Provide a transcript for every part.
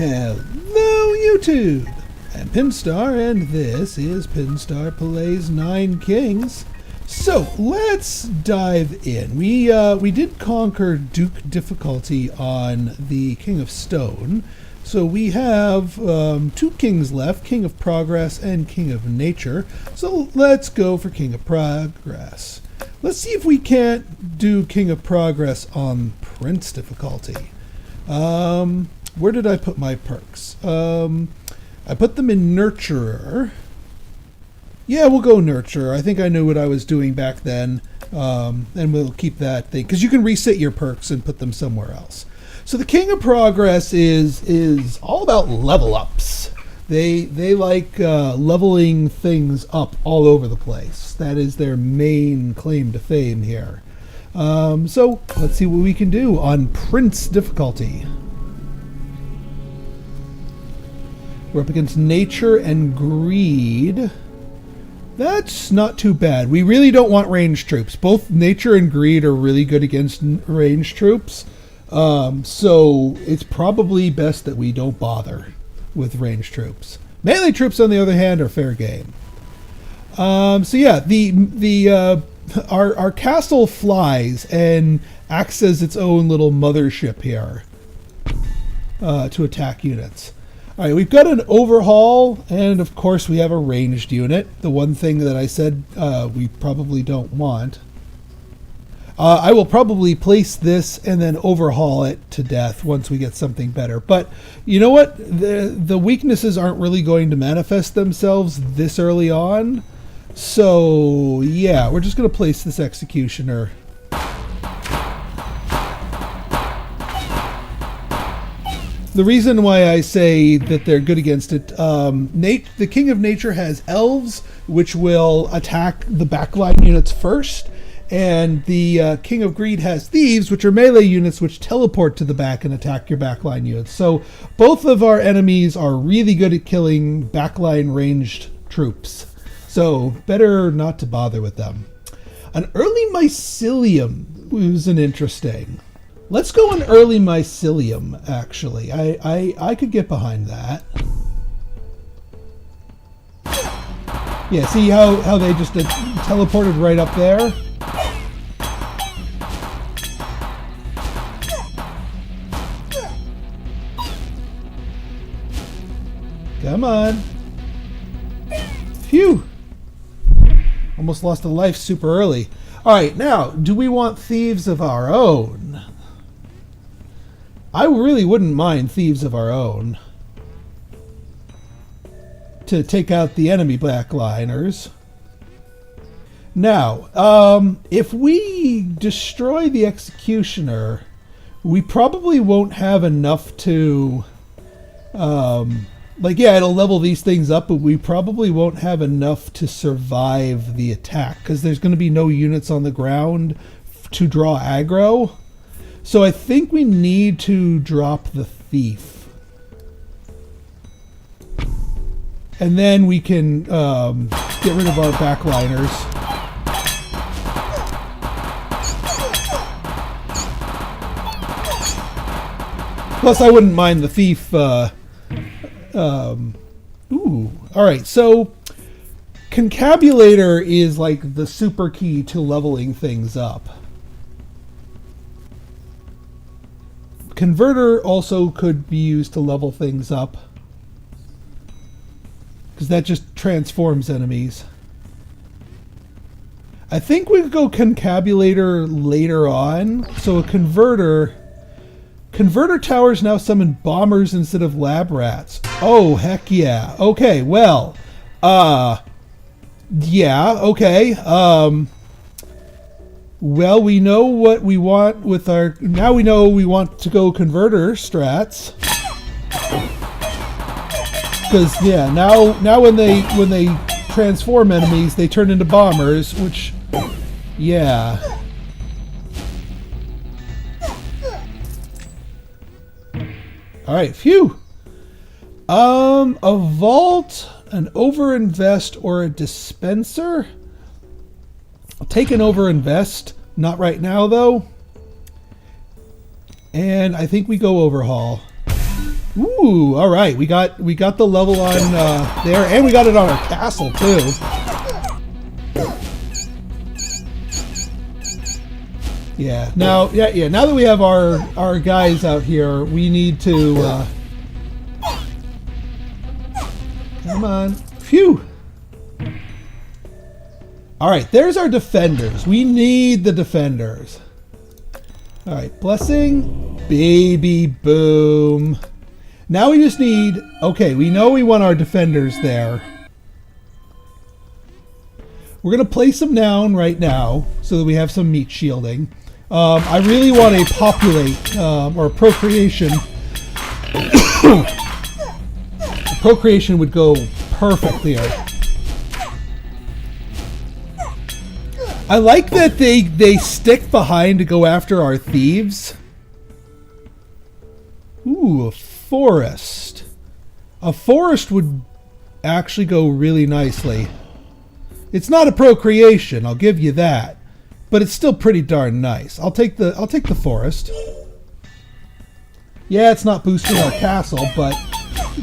Hello YouTube! I'm Pinstar and this is Pinstar Plays 9 Kings. So let's dive in. We did conquer Duke difficulty on the King of Stone. So we have 2 kings left, King of Progress and King of Nature. So let's go for King of Progress. Let's see if we can't do King of Progress on Prince difficulty. Where did I put my perks? I put them in Nurturer. Yeah, we'll go Nurturer. I think I knew what I was doing back then. And we'll keep that thing, because you can reset your perks and put them somewhere else. So the King of Progress is all about level ups. They like leveling things up all over the place. That is their main claim to fame here. So let's see what we can do on Prince difficulty. We're up against Nature and Greed. That's not too bad. We really don't want ranged troops. Both Nature and Greed are really good against ranged troops. So it's probably best that we don't bother with ranged troops. Melee troops, on the other hand, are fair game. So yeah, our castle flies and acts as its own little mothership here to attack units. All right, we've got an overhaul, and of course we have a ranged unit. The one thing that I said we probably don't want. I will probably place this and then overhaul it to death once we get something better. But you know what? The weaknesses aren't really going to manifest themselves this early on. So yeah, we're just going to place this Executioner. The reason why I say that they're good against it, the King of Nature has elves, which will attack the backline units first, and the King of Greed has thieves, which are melee units which teleport to the back and attack your backline units. So both of our enemies are really good at killing backline ranged troops. So better not to bother with them. An early Mycelium was an interesting. Let's go an early Mycelium, actually. I could get behind that. Yeah, see how they just teleported right up there? Come on. Phew. Almost lost a life super early. All right, now, do we want thieves of our own? I really wouldn't mind thieves of our own to take out the enemy backliners. Now, if we destroy the Executioner, we probably won't have enough to, yeah, it'll level these things up, but we probably won't have enough to survive the attack, because there's going to be no units on the ground to draw aggro. So I think we need to drop the Thief. And then we can get rid of our backliners. Plus, I wouldn't mind the Thief. Alright, so concabulator is like the super key to leveling things up. Converter also could be used to level things up, because that just transforms enemies. I think we could go concabulator later on. So a converter towers now summon bombers instead of lab rats. Oh, heck yeah. Okay, well, yeah, okay. Well, we know what we want with our... Now we know we want to go converter strats. Because, yeah, now when they transform enemies, they turn into bombers, which... Yeah. Alright, phew. A vault, an overinvest, or a dispenser? I'll take an overinvest. Not right now, though. And I think we go overhaul. Ooh, all right. We got the level on there, and we got it on our castle too. Yeah. Now, yeah. Now that we have our guys out here, we need to. Come on. Phew. All right. There's our defenders. We need the defenders. All right. Blessing. Baby boom. Now we just need. Okay. We know we want our defenders there. We're gonna place them down right now so that we have some meat shielding. I really want a populate or a procreation. Procreation would go perfect here. I like that they stick behind to go after our thieves. Ooh, a forest. A forest would actually go really nicely. It's not a procreation, I'll give you that. But it's still pretty darn nice. I'll take the forest. Yeah, it's not boosting our castle, but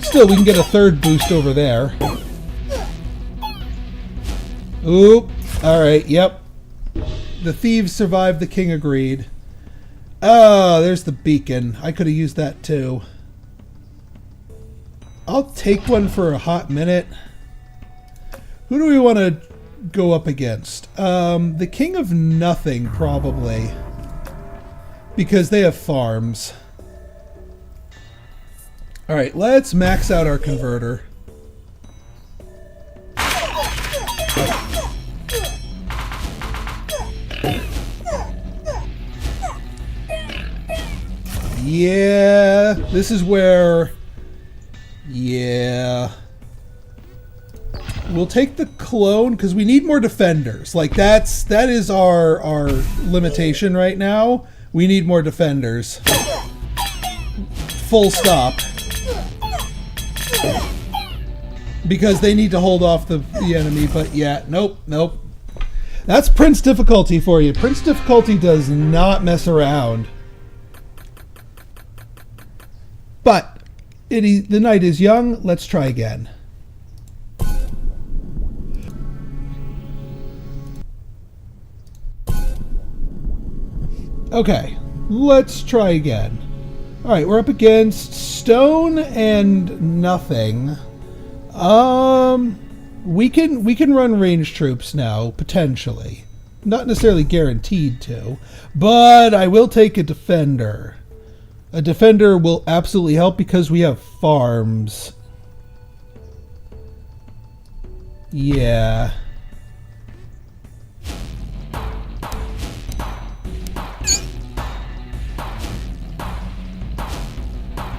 still we can get a third boost over there. Oop. Alright, yep. The thieves survived, the king agreed. Oh, there's the beacon. I could have used that too. I'll take one for a hot minute. Who do we want to go up against? The king of nothing, probably. Because they have farms. Alright, let's max out our converter. Yeah, this is where... Yeah... We'll take the clone because we need more defenders. Like that is our limitation right now. We need more defenders. Full stop. Because they need to hold off the enemy, but yeah, nope. That's Prince difficulty for you. Prince difficulty does not mess around. But the night is young. Let's try again. Okay, let's try again. Alright, we're up against stone and nothing. We can run range troops now, potentially. Not necessarily guaranteed to, but I will take a defender. A defender will absolutely help because we have farms. Yeah.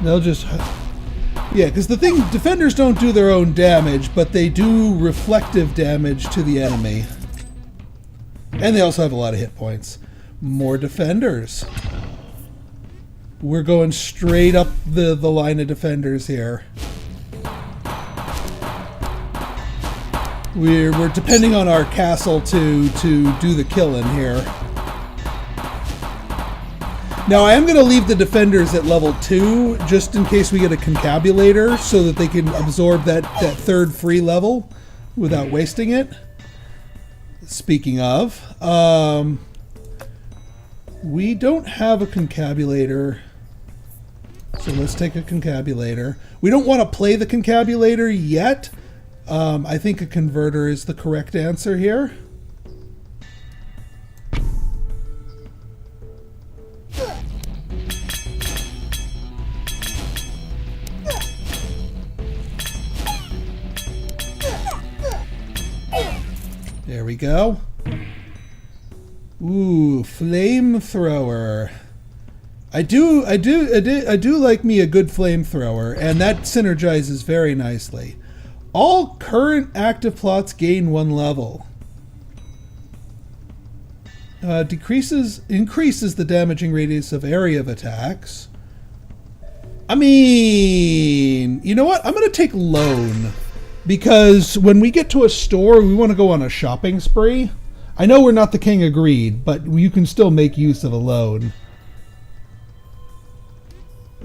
They'll just... Yeah, because the thing... Defenders don't do their own damage, but they do reflective damage to the enemy. And they also have a lot of hit points. More defenders. We're going straight up the line of defenders here. We're depending on our castle to do the killing here. Now, I am going to leave the defenders at level 2, just in case we get a concabulator, so that they can absorb that third free level without wasting it. Speaking of, we don't have a concabulator, so let's take a concabulator. We don't want to play the concabulator yet. I think a converter is the correct answer here. There we go. Ooh, flamethrower. I do like me a good flamethrower, and that synergizes very nicely. All current active plots gain 1 level. Increases the damaging radius of area of attacks. I mean, you know what? I'm going to take loan. Because when we get to a store, we want to go on a shopping spree. I know we're not the king agreed, but you can still make use of a loan.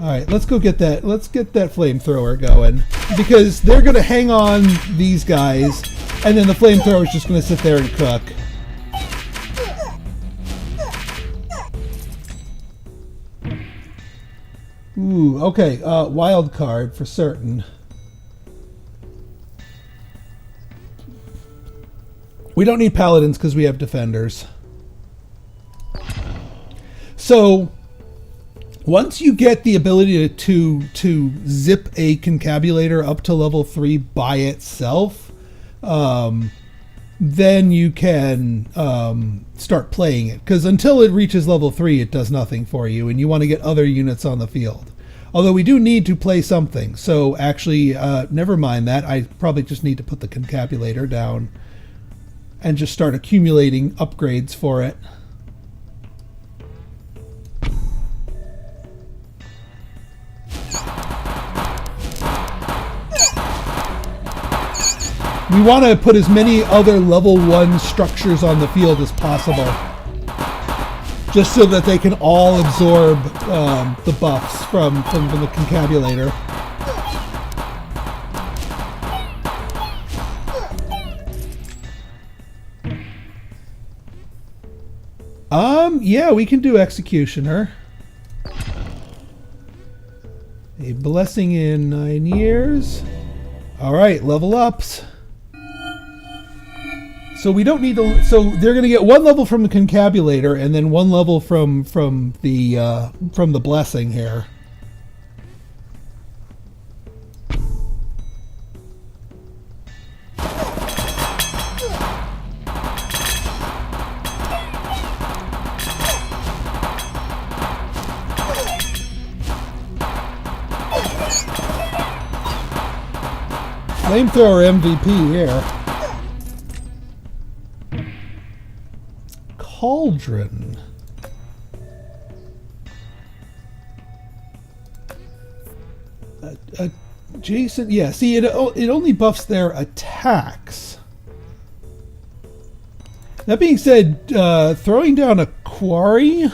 All right, let's go get that. Let's get that flamethrower going, because they're going to hang on these guys, and then the flamethrower is just going to sit there and cook. Ooh, okay. Wild card for certain. We don't need paladins because we have defenders. So once you get the ability to zip a concabulator up to level 3 by itself, then you can start playing it. Because until it reaches level 3, it does nothing for you, and you want to get other units on the field. Although we do need to play something. So actually, never mind that. I probably just need to put the concabulator down and just start accumulating upgrades for it. We want to put as many other level 1 structures on the field as possible, just so that they can all absorb the buffs from the concabulator. Yeah, we can do Executioner. A blessing in 9 years. All right, level ups. So we don't need to. So they're going to get 1 level from the concabulator, and then 1 level from the blessing here. Flamethrower MVP here. Cauldron. Adjacent, yeah. See, it only buffs their attacks. That being said, throwing down a quarry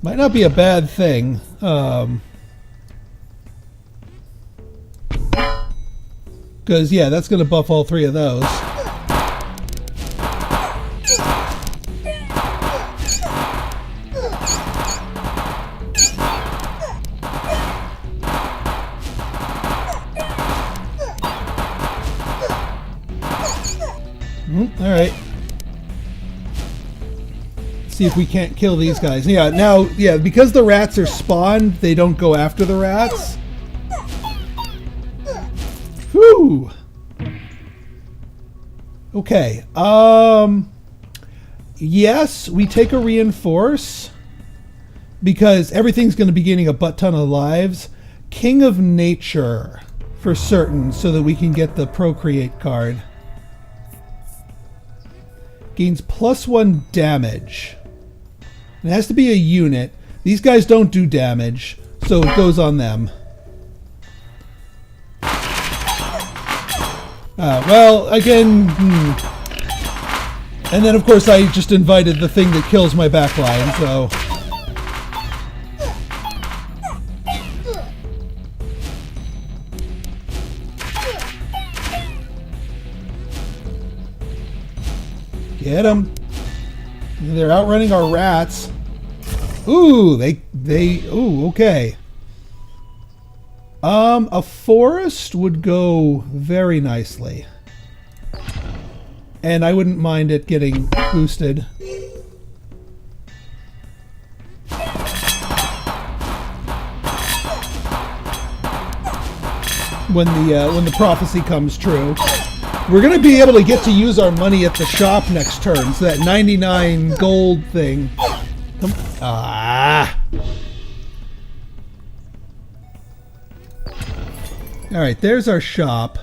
might not be a bad thing. Because, yeah, that's going to buff all 3 of those. All right. See if we can't kill these guys. Yeah, now, yeah, because the rats are spawned, they don't go after the rats. Whew. Okay. Yes, we take a reinforce because everything's going to be gaining a butt ton of lives. King of Nature for certain, so that we can get the Procreate card. Gains +1 damage. It has to be a unit. These guys don't do damage, so it goes on them. Well, again, and then of course I just invited the thing that kills my backline, so. Get them. They're outrunning our rats. Ooh, ooh, okay. A forest would go very nicely. And I wouldn't mind it getting boosted. When the prophecy comes true. We're going to be able to get to use our money at the shop next turn, so that 99 gold thing. Ah! Alright, there's our shop.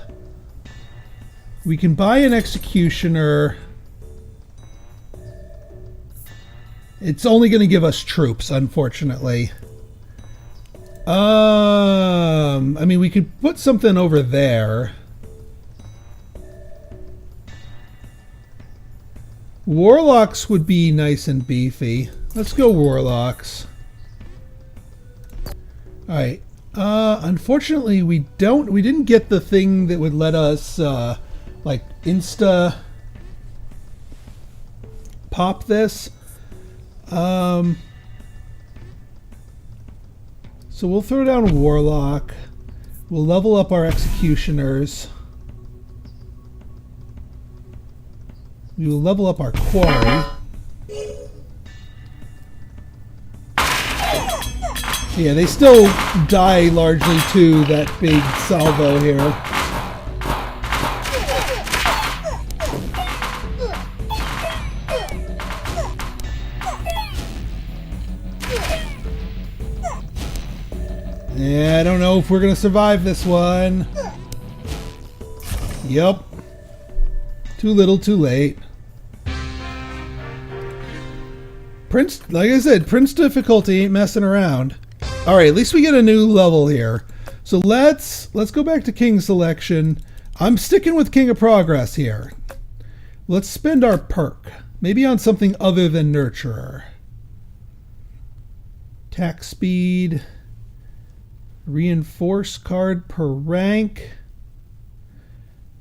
We can buy an executioner. It's only going to give us troops, unfortunately. I mean, we could put something over there. Warlocks would be nice and beefy. Let's go Warlocks. All right. Unfortunately, we didn't get the thing that would let us like insta pop this. So we'll throw down Warlock. We'll level up our Executioners. We will level up our Quarry. Yeah, they still die largely to that big salvo here. Yeah, I don't know if we're going to survive this one. Yep. Too little, too late. Prince, like I said, Prince difficulty ain't messing around. All right, at least we get a new level here. So let's go back to King Selection. I'm sticking with King of Progress here. Let's spend our perk. Maybe on something other than Nurturer. Attack speed. Reinforce card per rank.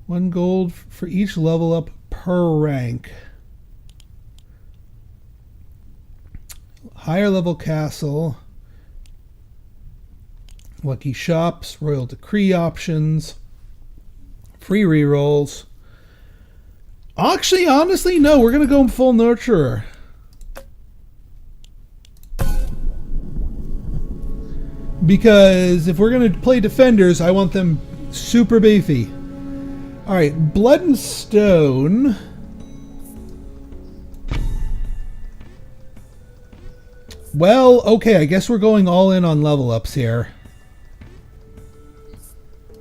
1 gold for each level up per rank. Higher level castle. Lucky shops, royal decree options, free rerolls. Actually, honestly, no, we're going to go full Nurturer. Because if we're going to play defenders, I want them super beefy. Alright, Blood and Stone. Well, okay, I guess we're going all in on level ups here.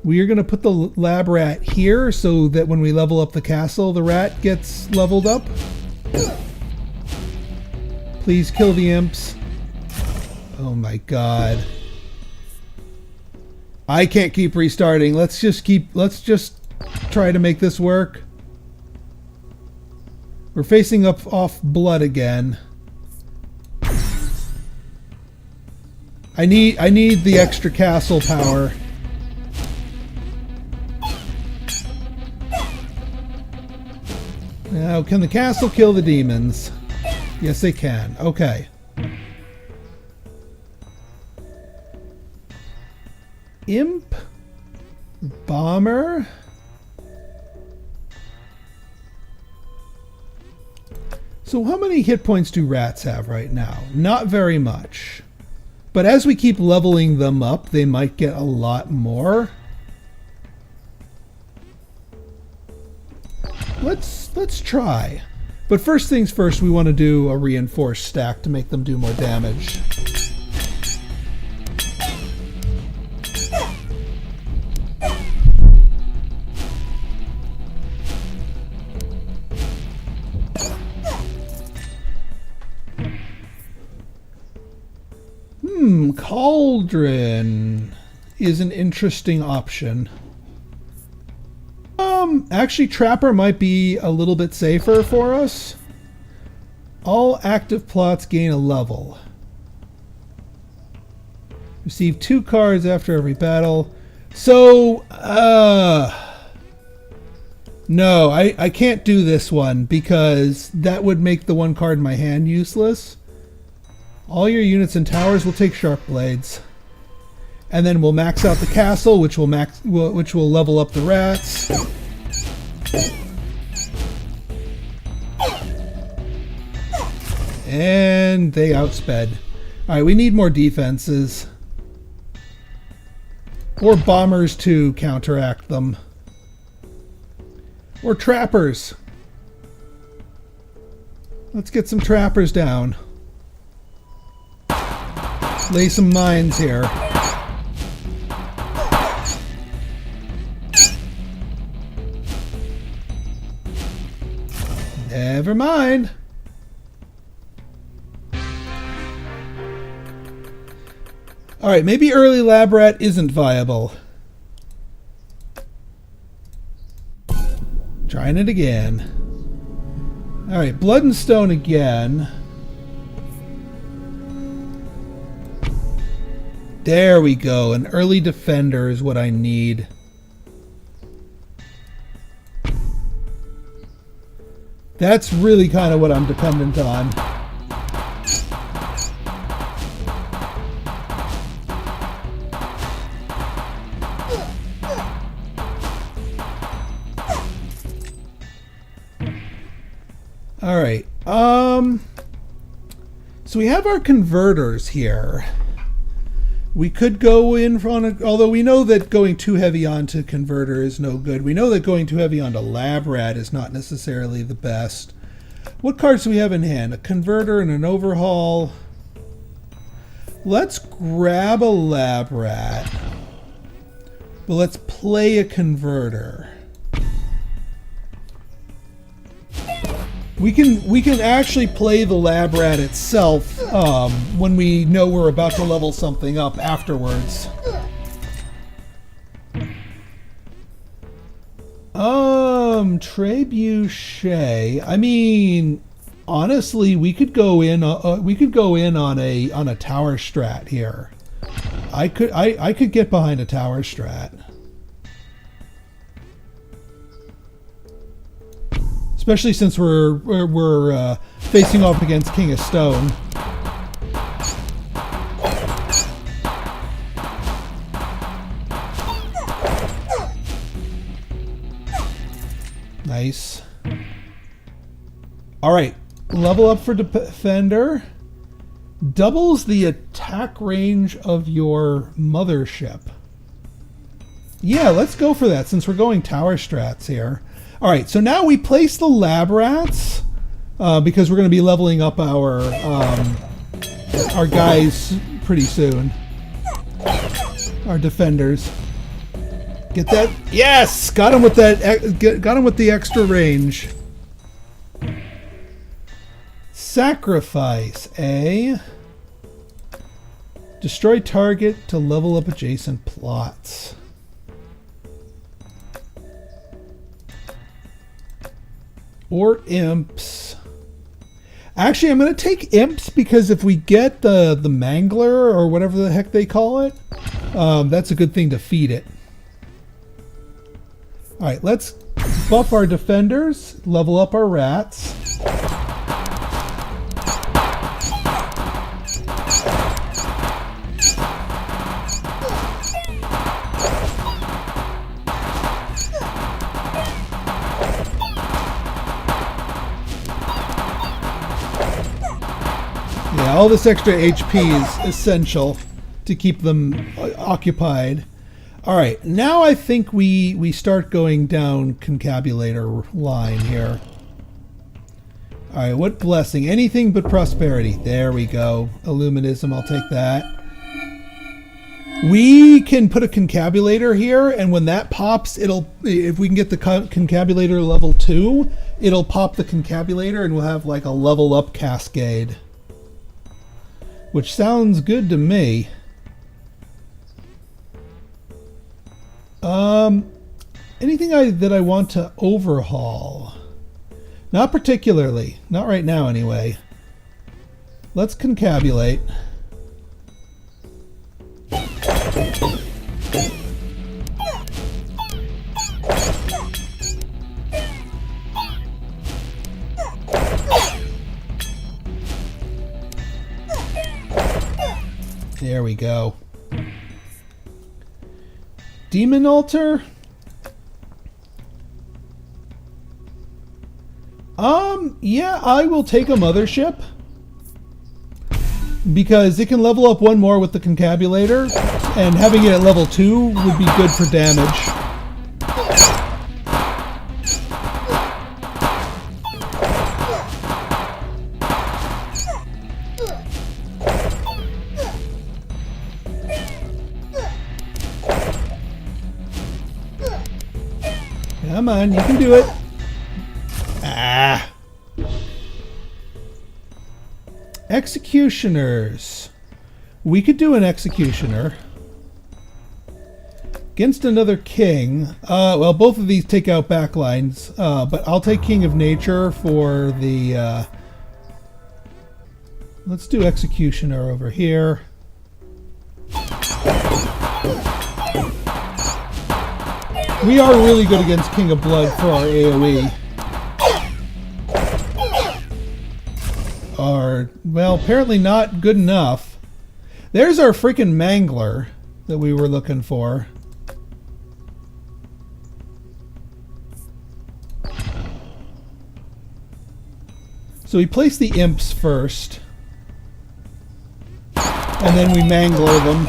We are going to put the lab rat here so that when we level up the castle, the rat gets leveled up. Please kill the imps. Oh my god. I can't keep restarting. Let's just try to make this work. We're facing up off blood again. I need the extra castle power. Now, can the castle kill the demons? Yes, they can. Okay. Imp. Bomber. So how many hit points do rats have right now? Not very much. But as we keep leveling them up, they might get a lot more. Let's try. But first things first, we want to do a reinforced stack to make them do more damage. Cauldron is an interesting option. Actually, Trapper might be a little bit safer for us. All active plots gain a level. Receive 2 cards after every battle. So, no, I can't do this one because that would make the 1 card in my hand useless. All your units and towers will take sharp blades. And then we'll max out the castle, which will level up the rats. And they outsped. Alright, we need more defenses. Or bombers to counteract them. Or trappers. Let's get some trappers down. Lay some mines here. Never mind. Alright, maybe early lab rat isn't viable. Trying it again. Alright, blood and stone again. There we go. An early defender is what I need. That's really kind of what I'm dependent on. All right. So we have our converters here. We could go in on a, although we know that going too heavy onto converter is no good. We know that going too heavy onto lab rat is not necessarily the best. What cards do we have in hand? A converter and an overhaul. Let's grab a lab rat, but let's play a converter. We can actually play the lab rat itself when we know we're about to level something up afterwards. Trebuchet. I mean, honestly, we could go in. We could go in on a tower strat here. I could get behind a tower strat. Especially since we're facing off against King of Stone. Nice. All right, level up for defender. Doubles the attack range of your mothership. Yeah, let's go for that since we're going tower strats here. All right, so now we place the lab rats because we're going to be leveling up our guys pretty soon. Our defenders. Get that? Yes, got him with that. Got him with the extra range. Sacrifice a. Destroy target to level up adjacent plots. Or imps. Actually, I'm going to take imps because if we get the mangler or whatever the heck they call it, that's a good thing to feed it. All right, let's buff our defenders, level up our rats. All this extra HP is essential to keep them occupied. All right, now I think we start going down concabulator line here. All right, what blessing? Anything but prosperity. There we go. Illuminism, I'll take that. We can put a concabulator here, and when that pops, if we can get the concabulator level 2, it'll pop the concabulator, and we'll have like a level up cascade. Which sounds good to me. Anything that I want to overhaul? Not particularly. Not right now, anyway. Let's concabulate. There we go. Demon altar? Yeah, I will take a mothership. Because it can level up one more with the concabulator, and having it at level 2 would be good for damage. Come on, you can do it. Ah. Executioners. We could do an executioner. Against another king. Well, both of these take out backlines. But I'll take King of Nature for the... let's do executioner over here. We are really good against King of Blood for our AoE. Well, apparently not good enough. There's our freaking Mangler that we were looking for. So we place the imps first. And then we mangler them.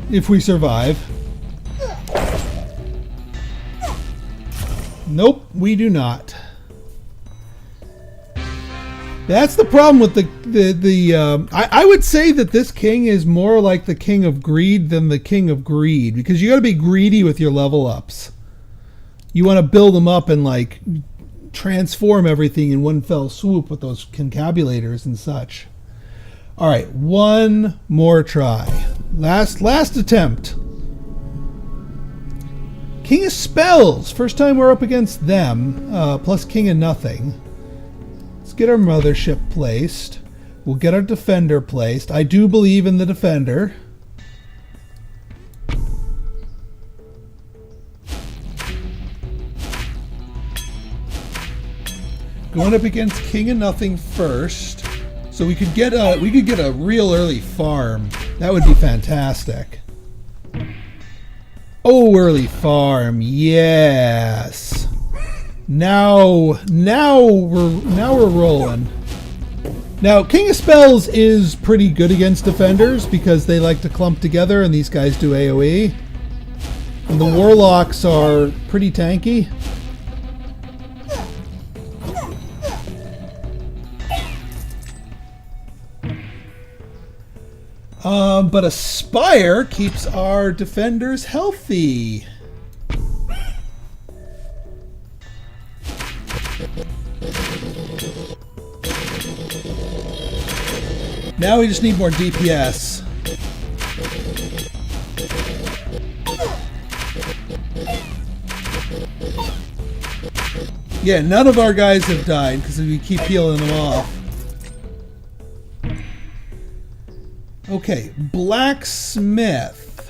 If we survive. Nope, we do not. That's the problem with I would say that this king is more like the king of greed than the king of greed, because you got to be greedy with your level ups. You want to build them up and like transform everything in one fell swoop with those concabulators and such. All right, one more try. Last attempt. King of Spells. First time we're up against them. Plus King of Nothing. Let's get our mothership placed. We'll get our defender placed. I do believe in the defender. Going up against King of Nothing first. So we could get a real early farm. That would be fantastic. Oh, early farm, yes. Now we're rolling. Now, King of Spells is pretty good against defenders because they like to clump together, and these guys do AoE. And the warlocks are pretty tanky. But a Spire keeps our defenders healthy. Now we just need more DPS. Yeah, none of our guys have died because we keep healing them off. Okay, blacksmith.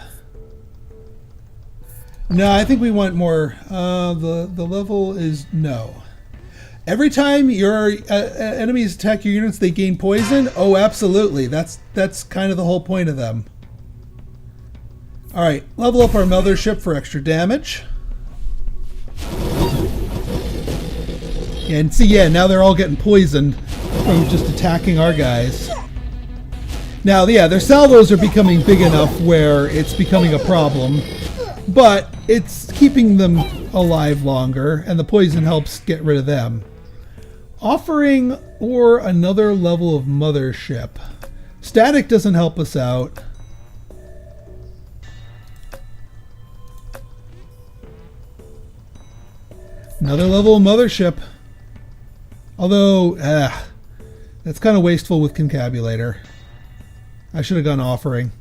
No, I think we want more. The level is no. Every time your enemies attack your units, they gain poison. Oh, absolutely. That's kind of the whole point of them. All right, level up our mothership for extra damage. And see, yeah, now they're all getting poisoned from just attacking our guys. Now, yeah, their salvos are becoming big enough where it's becoming a problem, but it's keeping them alive longer, and the poison helps get rid of them. Offering or another level of mothership. Static doesn't help us out. Another level of mothership. Although, that's kind of wasteful with concabulator. I should have gone offering.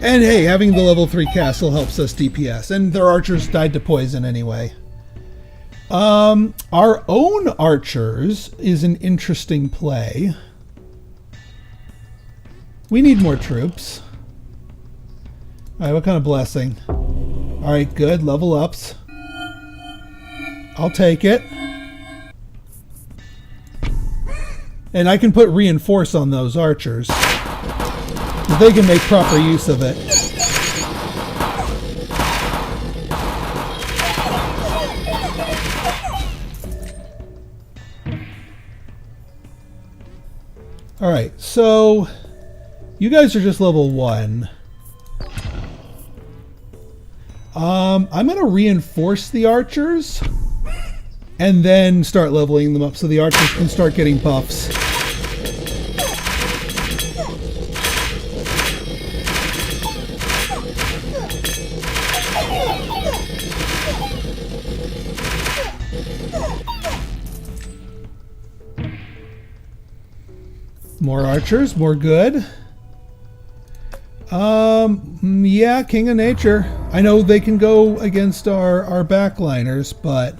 And hey, having the level 3 castle helps us DPS, and their archers died to poison anyway. Our own archers is an interesting play. We need more troops. Alright, what kind of blessing? Alright, good. Level ups. I'll take it. And I can put reinforce on those archers. They can make proper use of it. Alright, so you guys are just level 1. I'm going to reinforce the archers and then start leveling them up so the archers can start getting buffs. More archers, more good. Yeah, King of Nature. I know they can go against our backliners, but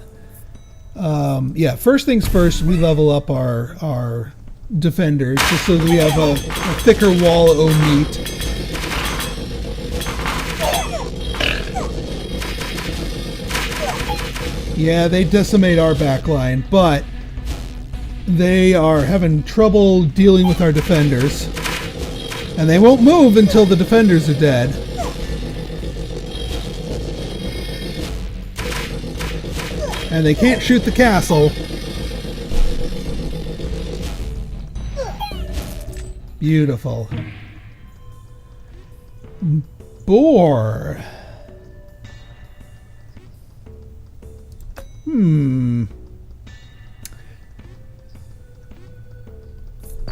yeah, first things first, we level up our defenders just so that we have a thicker wall o' meat. Yeah, they decimate our backline, but they are having trouble dealing with our defenders. And they won't move until the defenders are dead. And they can't shoot the castle. Beautiful. Boar.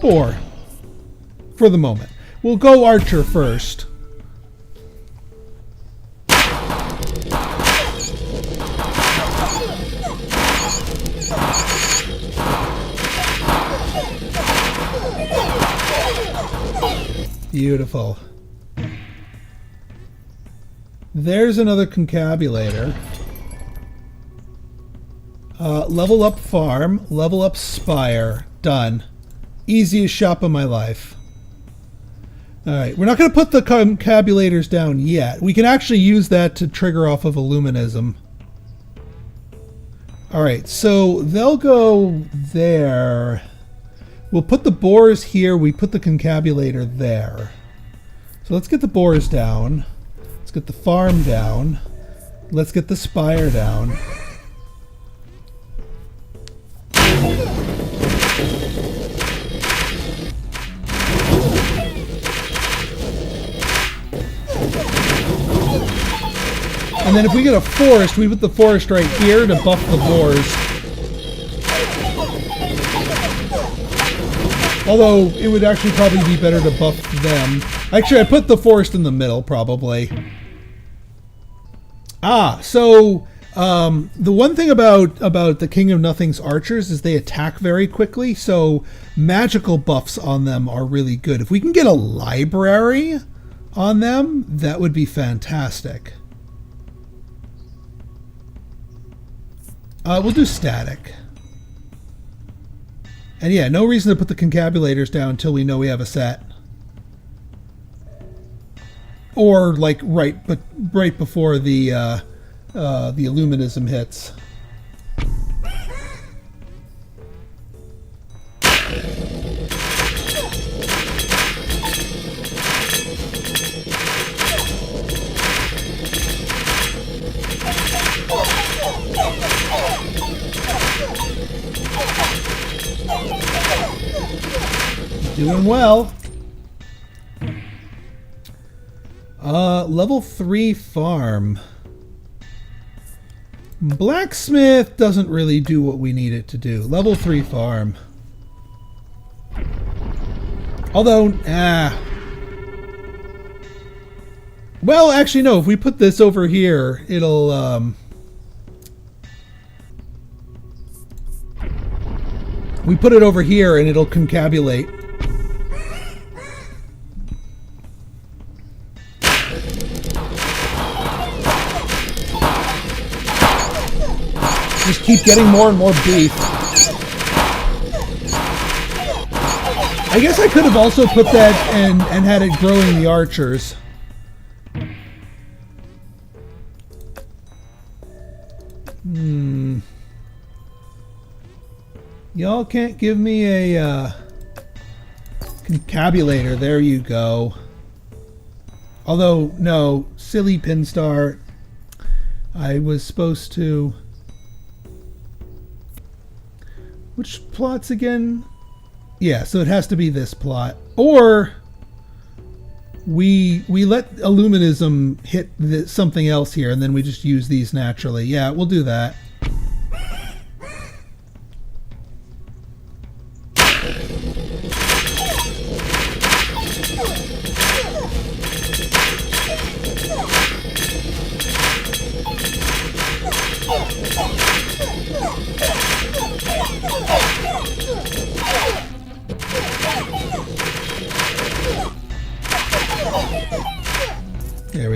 Boar. For the moment. We'll go archer first. Beautiful. There's another concabulator. Level up farm, level up spire. Done. Easiest shop of my life. Alright, we're not going to put the concabulators down yet. We can actually use that to trigger off of Illuminism. Alright, so they'll go there. We'll put the boars here, we put the concabulator there. So let's get the boars down. Let's get the farm down. Let's get the spire down. And then if we get a forest, we put the forest right here to buff the boars. Although, it would actually probably be better to buff them. Actually, I put the forest in the middle, probably. So, the one thing about the King of Nothing's archers is they attack very quickly, so magical buffs on them are really good. If we can get a library on them, that would be fantastic. We'll do static. And yeah, no reason to put the concabulators down until we know we have a set. Or like right before the Illuminism hits. Doing well. Level 3 farm. Blacksmith doesn't really do what we need it to do. Level 3 farm. Although, well, actually, no. If we put this over here, it'll, we put it over here and it'll concabulate. Just keep getting more and more beef. I guess I could have also put that and had it growing the archers. Y'all can't give me a concabulator. There you go. Although, no, silly Pinstar. I was supposed to... Which plots again? Yeah, so it has to be this plot. Or we let Illuminism hit something else here, and then we just use these naturally. Yeah, we'll do that.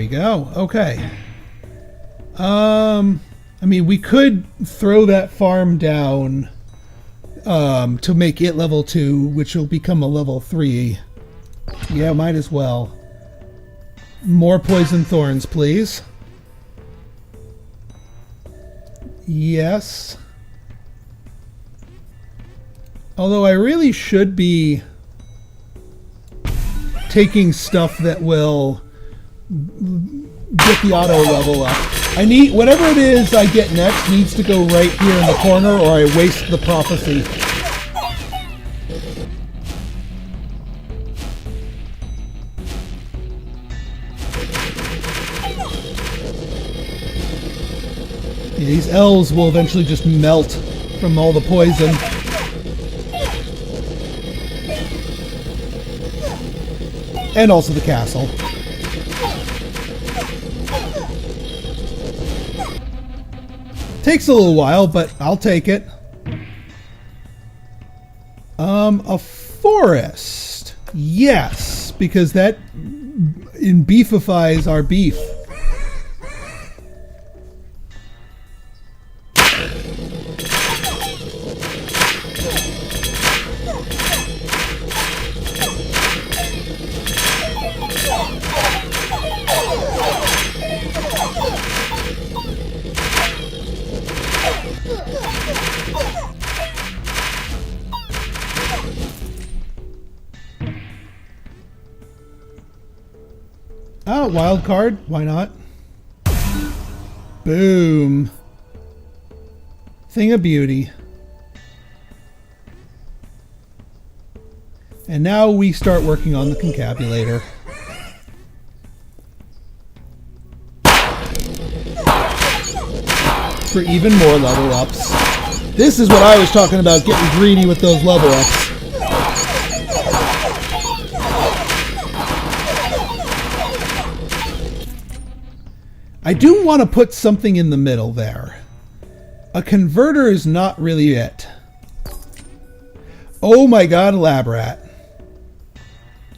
we go. Okay. I mean, we could throw that farm down to make it level 2, which will become a level 3. Yeah, might as well. More poison thorns, please. Yes. Although I really should be taking stuff that will get the auto level up. I need, whatever it is I get next needs to go right here in the corner or I waste the prophecy. Yeah, these L's will eventually just melt from all the poison. And also the castle. Takes a little while, but I'll take it. A forest. Yes, because that beefifies our beef. Oh, wild card. Why not? Boom. Thing of beauty. And now we start working on the concabulator. For even more level ups. This is what I was talking about, getting greedy with those level ups. I do want to put something in the middle there. A converter is not really it. Oh my god, a lab rat.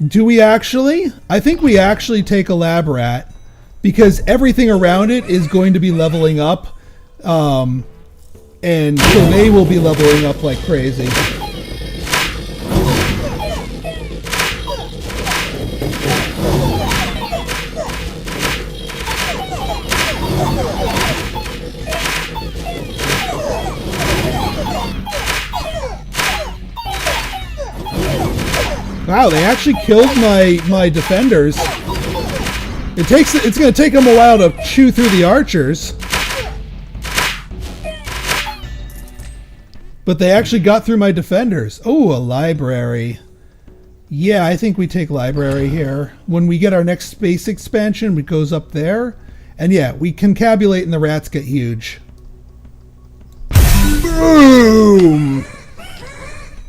Do we actually? I think we actually take a lab rat because everything around it is going to be leveling up. And so they will be leveling up like crazy. Wow, they actually killed my defenders. It's going to take them a while to chew through the archers. But they actually got through my defenders. Oh, a library. Yeah, I think we take library here. When we get our next space expansion, it goes up there. And yeah, we concabulate and the rats get huge. Boom!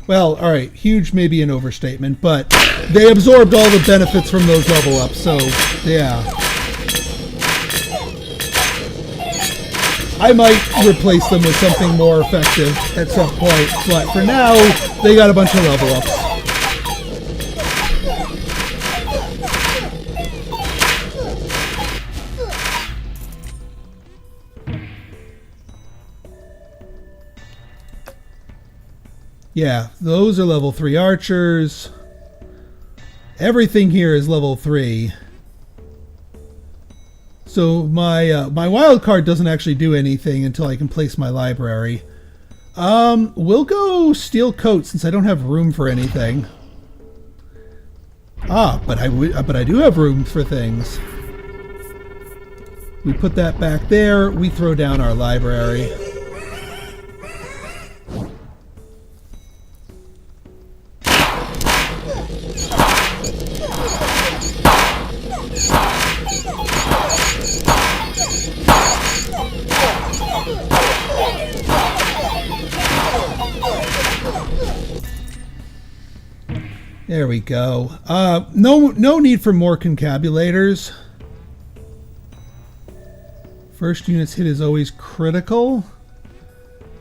Well, alright, huge may be an overstatement, but they absorbed all the benefits from those level ups, so yeah. I might replace them with something more effective at some point, but for now, they got a bunch of level ups. Yeah, those are level 3 archers. Everything here is level 3. So my wild card doesn't actually do anything until I can place my library. We'll go steel coat since I don't have room for anything. Ah, but I do have room for things. We put that back there. We throw down our library. There we go. No need for more concabulators. First unit's hit is always critical.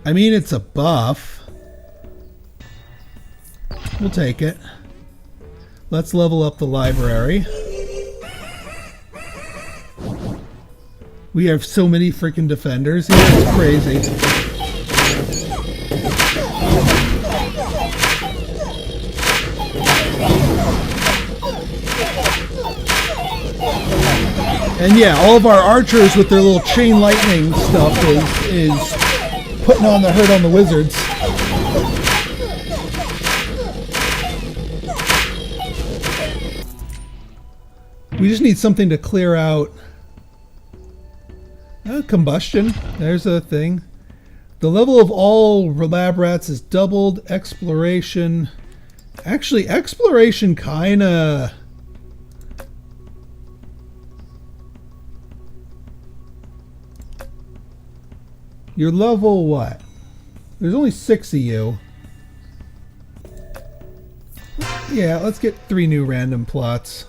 I mean, it's a buff. We'll take it. Let's level up the library. We have so many freaking defenders here. It's crazy. And yeah, all of our archers with their little chain lightning stuff is putting on the hurt on the wizards. We just need something to clear out. Combustion. There's a thing. The level of all lab rats is doubled. Exploration. Actually, exploration kinda... You're level what? There's only 6 of you. Yeah, let's get 3 new random plots.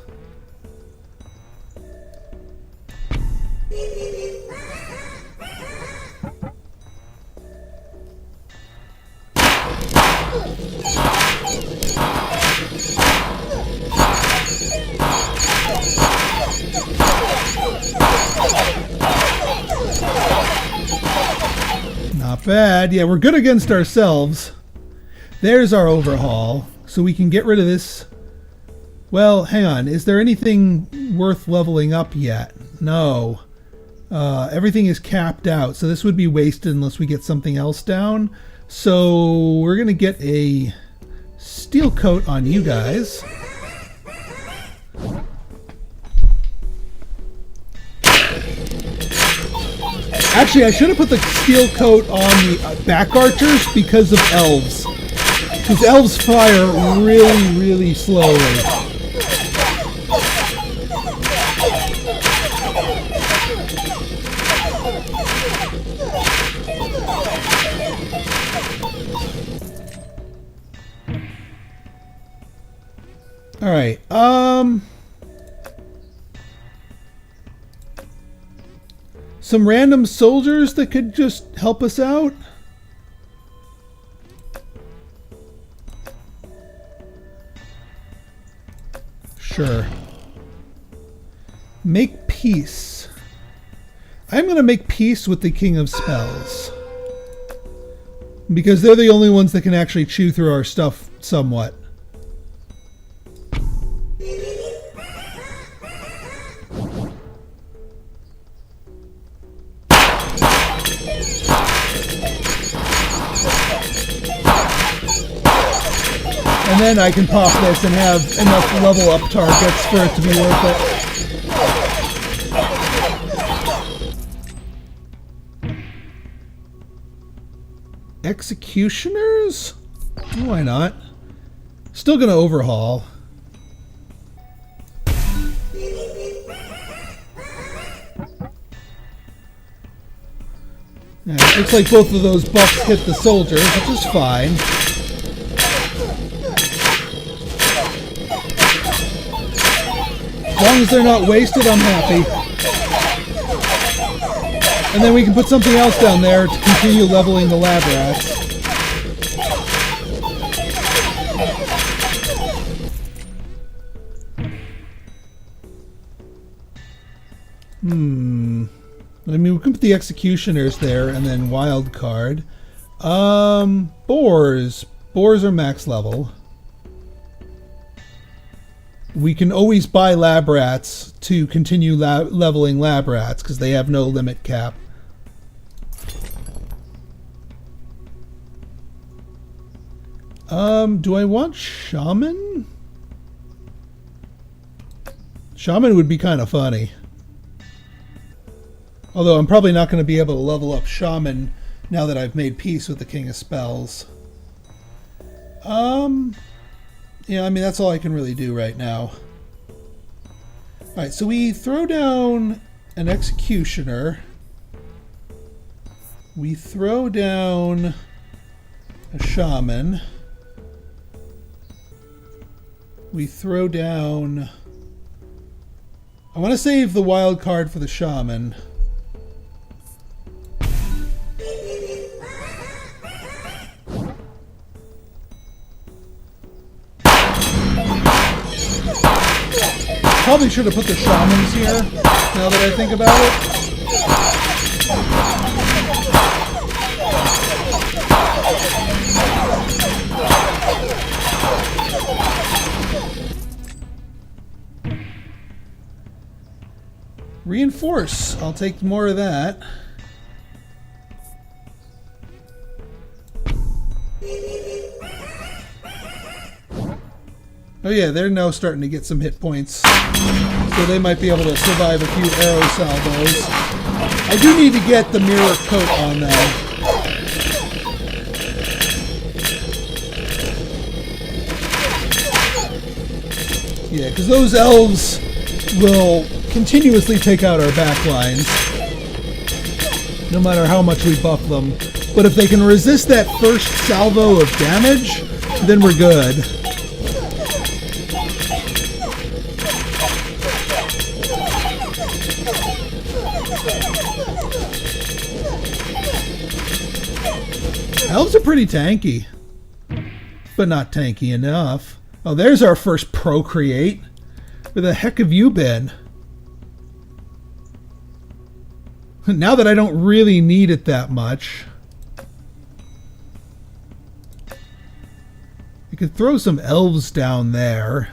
Not bad. Yeah, we're good against ourselves. There's our overhaul. So we can get rid of this. Well, hang on. Is there anything worth leveling up yet? No. Everything is capped out. So this would be wasted unless we get something else down. So we're going to get a steel coat on you guys. Actually, I should have put the steel coat on the back archers because of elves. Because elves fire really, really slowly. Alright, some random soldiers that could just help us out? Sure. Make peace. I'm going to make peace with the King of Spells. Because they're the only ones that can actually chew through our stuff somewhat. And then I can pop this and have enough level up targets for it to be worth it. Executioners? Why not? Still gonna overhaul. Yeah, it looks like both of those buffs hit the soldiers, which is fine. As long as they're not wasted, I'm happy. And then we can put something else down there to continue leveling the lab rats. I mean, we can put the executioners there and then wild card. Boars. Boars are max level. We can always buy lab rats to continue leveling lab rats because they have no limit cap. Do I want shaman? Shaman would be kind of funny. Although I'm probably not going to be able to level up shaman now that I've made peace with the King of Spells. Yeah, I mean, that's all I can really do right now. Alright, so we throw down an executioner. We throw down a shaman. We throw down... I want to save the wild card for the shaman. Probably should have put the shamans here, now that I think about it. force. I'll take more of that. Oh yeah, they're now starting to get some hit points. So they might be able to survive a few arrow salvos. I do need to get the mirror coat on them. Yeah, because those elves will continuously take out our back lines, no matter how much we buff them. But if they can resist that first salvo of damage, then we're good. Elves are pretty tanky, but not tanky enough. Oh, there's our first procreate. Where the heck have you been? Now that I don't really need it that much. I could throw some elves down there.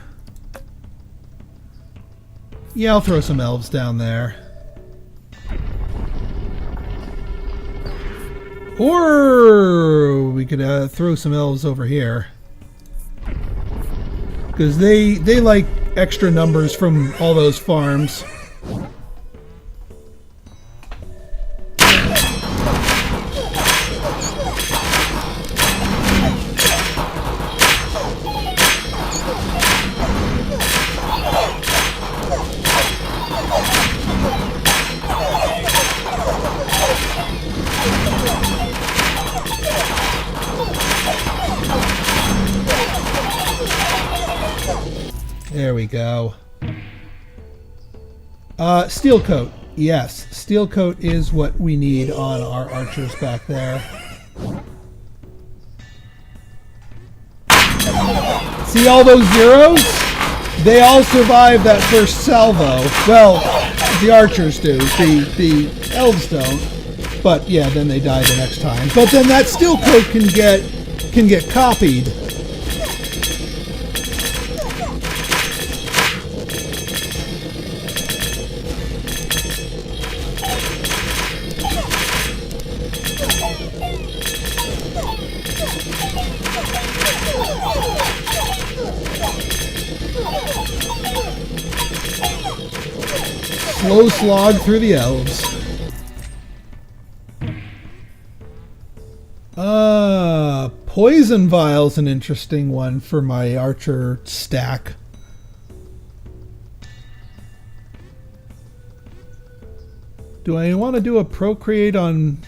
Yeah, I'll throw some elves down there. Or we could throw some elves over here. Because they like extra numbers from all those farms. There we go. Steel coat. Yes, steel coat is what we need on our archers back there. See all those zeros? They all survive that first salvo. Well, the archers do. The elves don't. But yeah, then they die the next time. But then that steel coat can get copied. Slow slog through the elves. Poison vial's an interesting one for my archer stack. Do I want to do a procreate on...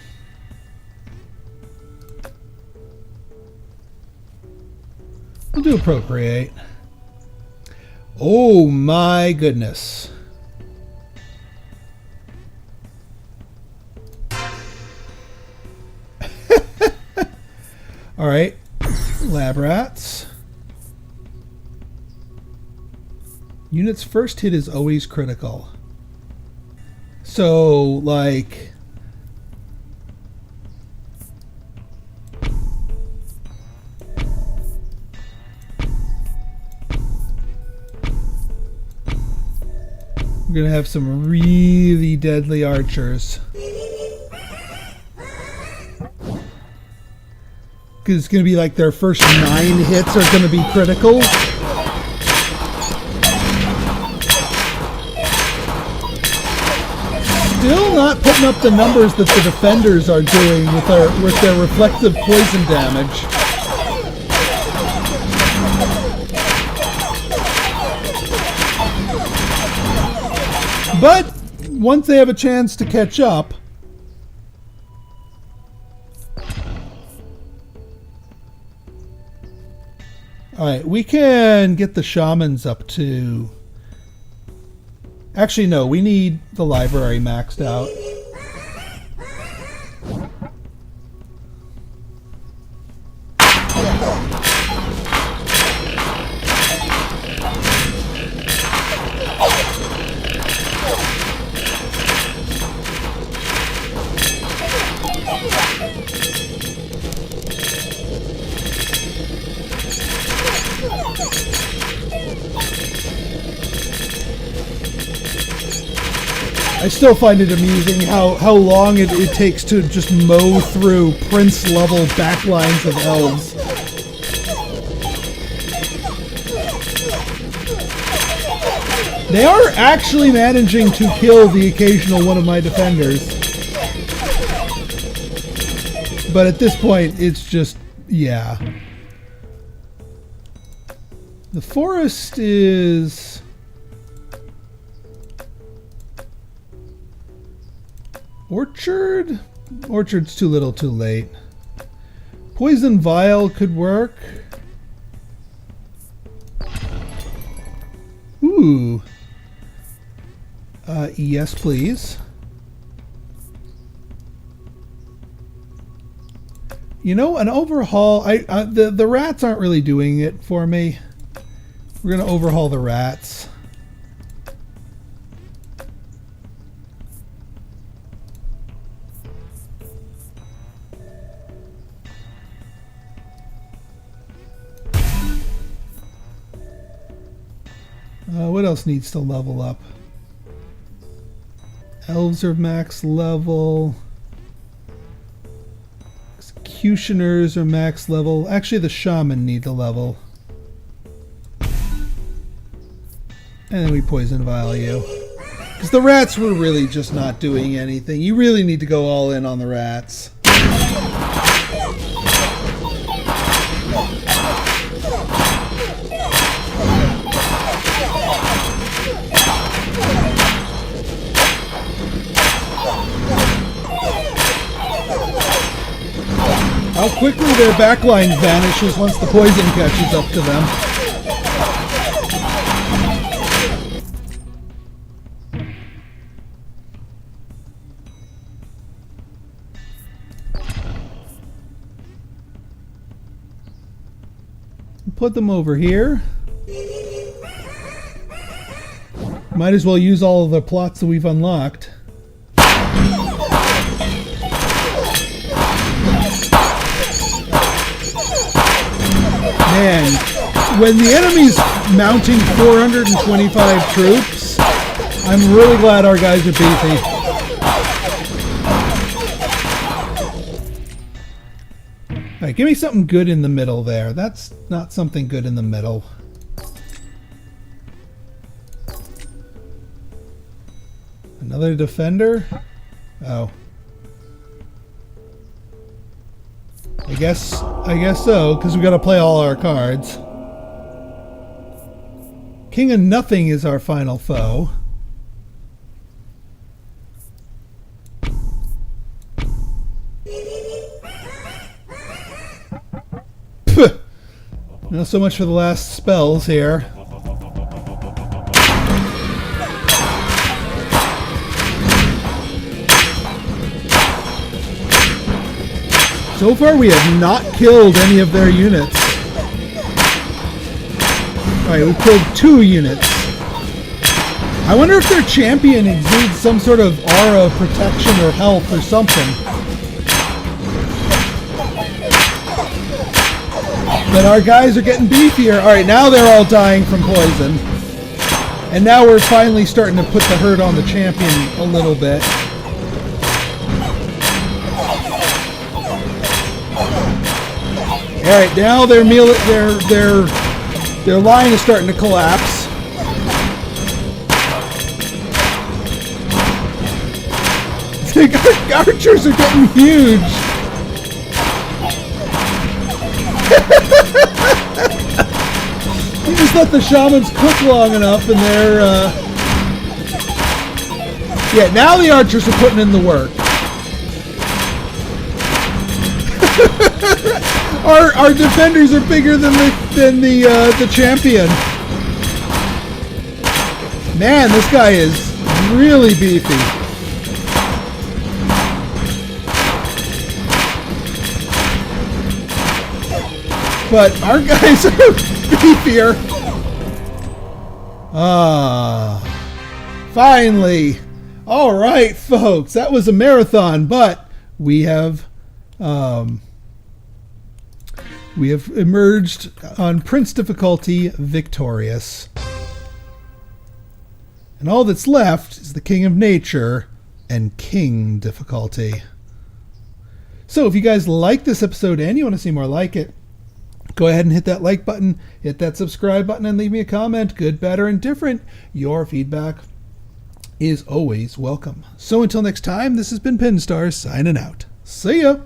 We'll do a procreate. Oh my goodness. All right, lab rats. Unit's first hit is always critical. So, like... We're gonna have some really deadly archers. It's going to be like their first 9 hits are going to be critical. Still not putting up the numbers that the defenders are doing with their reflective poison damage. But once they have a chance to catch up, alright, we can get the shamans up to... Actually, no, we need the library maxed out. I still find it amusing how long it takes to just mow through prince-level backlines of elves. They are actually managing to kill the occasional one of my defenders. But at this point, it's just, yeah. The forest is... Orchard? Orchard's too little too late. Poison Vial could work. Ooh. Yes, please. You know, an overhaul... the rats aren't really doing it for me. We're going to overhaul the rats. What else needs to level up? Elves are max level. Executioners are max level. Actually, the shaman need to level. And then we poison vial you. Because the rats were really just not doing anything. You really need to go all in on the rats. How quickly their backline vanishes once the poison catches up to them. Put them over here. Might as well use all of the plots that we've unlocked. Man, when the enemy's mounting 425 troops, I'm really glad our guys are beefy. Alright, give me something good in the middle there. That's not something good in the middle. Another defender? Oh. I guess so, because we got to play all our cards. King of Nothing is our final foe. Pff. Not so much for the last spells here. So far we have not killed any of their units. Alright, we killed 2 units. I wonder if their champion exudes some sort of aura of protection or health or something. But our guys are getting beefier. Alright, now they're all dying from poison. And now we're finally starting to put the hurt on the champion a little bit. All right, now their line is starting to collapse. The archers are getting huge. You just let the shamans cook long enough, and they're yeah. Now the archers are putting in the work. Our defenders are bigger than the champion. Man, this guy is really beefy. But our guys are beefier. Finally. All right, folks, that was a marathon, but we have emerged on Prince difficulty victorious. And all that's left is the King of Nature and King difficulty. So if you guys like this episode and you want to see more like it, go ahead and hit that like button, hit that subscribe button, and leave me a comment, good, bad, or indifferent. Your feedback is always welcome. So until next time, this has been Pinstar signing out. See ya!